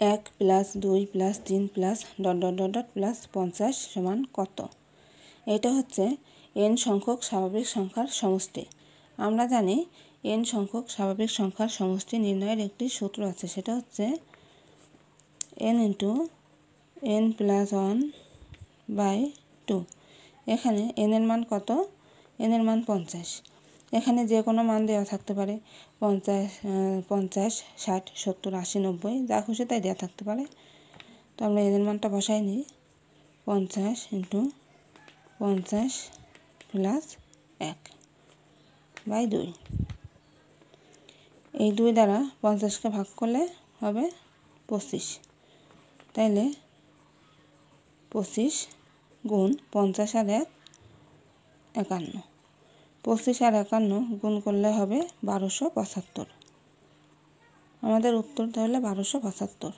1 plus 2 plus 3 plus dot dot dot dot plus 50 সমান কত? এটা হচ্ছে n সংখ্যক স্বাভাবিক সংখ্যার সমষ্টি। আমরা জানি n সংখ্যক স্বাভাবিক সংখ্যার সমষ্টি নির্ণয়ের একটি সূত্র আছে, সেটা হচ্ছে n ইন্টু n প্লাস 1/2। এখানে n এর মান কত? n এর মান 50। এখানে যে কোনো মান দেওয়া থাকতে পারে, 50, 60, 70, 80, 90, যা খুশি তাই দেওয়া থাকতে পারে। তো আমরা n এর মানটা বসাই নিই। 50 ইন্টু 50 প্লাস 1/2। এই 2 দ্বারা 50কে ভাগ করলে হবে 25। তাইলে 25 গুণ 50 আর 1 51। 25 আর 51 গুণ করলে হবে 1275। আমাদের উত্তর তাহলে 1275।